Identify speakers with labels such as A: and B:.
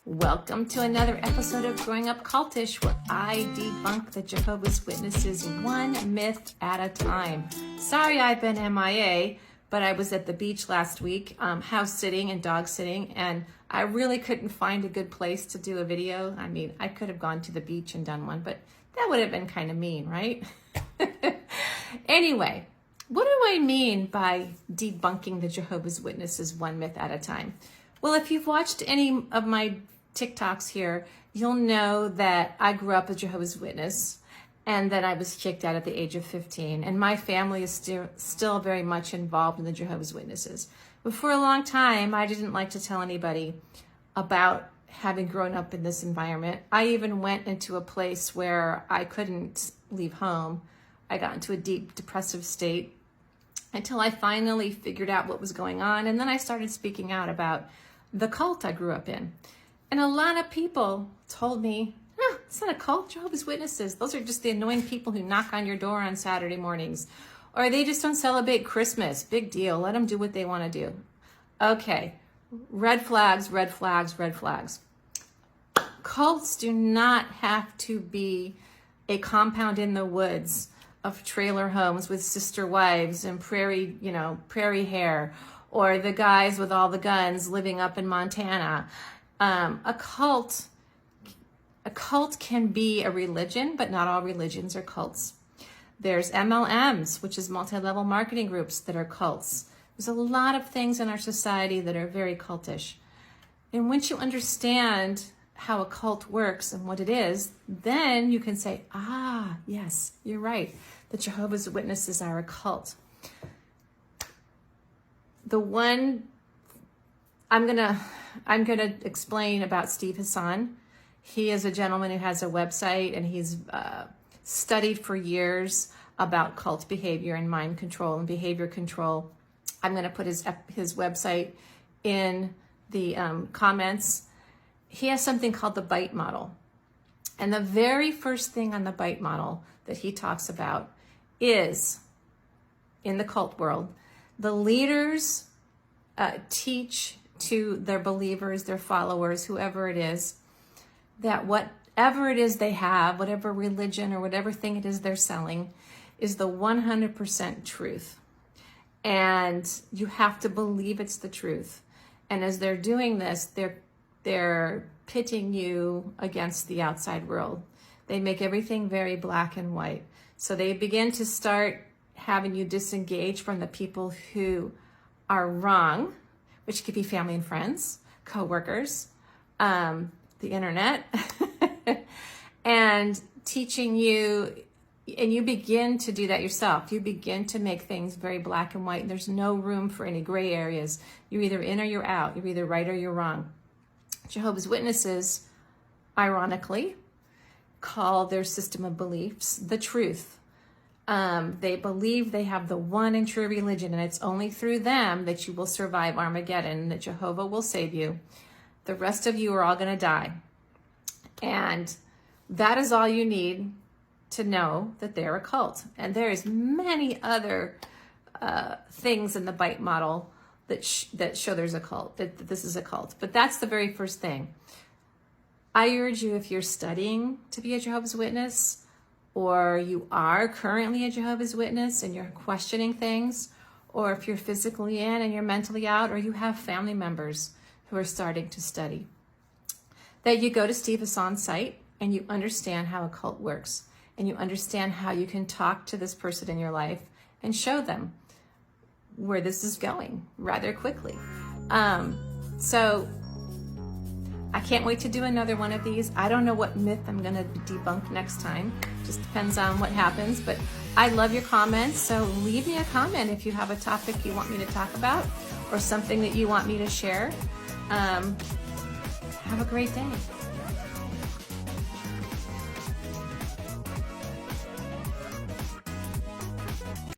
A: Welcome to another episode of Growing Up Cultish, where I debunk the Jehovah's Witnesses one myth at a time. Sorry I've been MIA, but I was at the beach last week, house sitting and dog sitting, and I really couldn't find a good place to do a video. I mean, I could have gone to the beach and done one, but that would have been kind of mean, right? Anyway, what do I mean by debunking the Jehovah's Witnesses one myth at a time? Well, if you've watched any of my TikToks here, you'll know that I grew up a Jehovah's Witness and that I was kicked out at the age of 15. And my family is still very much involved in the Jehovah's Witnesses. But for a long time, I didn't like to tell anybody about having grown up in this environment. I even went into a place where I couldn't leave home. I got into a deep depressive state until I finally figured out what was going on. And then I started speaking out about the cult I grew up in. And a lot of people told me, no, it's not a cult, Jehovah's Witnesses. Those are just the annoying people who knock on your door on Saturday mornings. Or they just don't celebrate Christmas. Big deal. Let them do what they want to do. Okay. Red flags, red flags, red flags. Cults do not have to be a compound in the woods of trailer homes with sister wives and prairie hair, or the guys with all the guns living up in Montana. A cult can be a religion, but not all religions are cults. There's MLMs, which is multi-level marketing groups, that are cults. There's a lot of things in our society that are very cultish. And once you understand how a cult works and what it is, then you can say, yes, you're right. The Jehovah's Witnesses are a cult. The one I'm gonna explain about Steve Hassan. He is a gentleman who has a website, and he's studied for years about cult behavior and mind control and behavior control. I'm gonna put his website in the comments. He has something called the bite model. And the very first thing on the bite model that he talks about is, in the cult world, the leaders teach to their believers, their followers, whoever it is, that whatever it is they have, whatever religion or whatever thing it is they're selling, is the 100% truth. And you have to believe it's the truth. And as they're doing this, they're pitting you against the outside world. They make everything very black and white. So they begin to start having you disengage from the people who are wrong, which could be family and friends, coworkers, the internet, and teaching you, and you begin to do that yourself. You begin to make things very black and white. There's no room for any gray areas. You're either in or you're out. You're either right or you're wrong. Jehovah's Witnesses, ironically, call their system of beliefs the truth. They believe they have the one and true religion, and it's only through them that you will survive Armageddon, that Jehovah will save you. The rest of you are all going to die. And that is all you need to know that they're a cult. And there's many other things in the bite model that show there's a cult, that this is a cult. But that's the very first thing. I urge you, if you're studying to be a Jehovah's Witness, or you are currently a Jehovah's Witness and you're questioning things, or if you're physically in and you're mentally out, or you have family members who are starting to study, that you go to Steve Hassan's site and you understand how a cult works, and you understand how you can talk to this person in your life and show them where this is going rather quickly. So I can't wait to do another one of these. I don't know what myth I'm going to debunk next time. Just depends on what happens. But I love your comments, so leave me a comment if you have a topic you want me to talk about or something that you want me to share. Have a great day.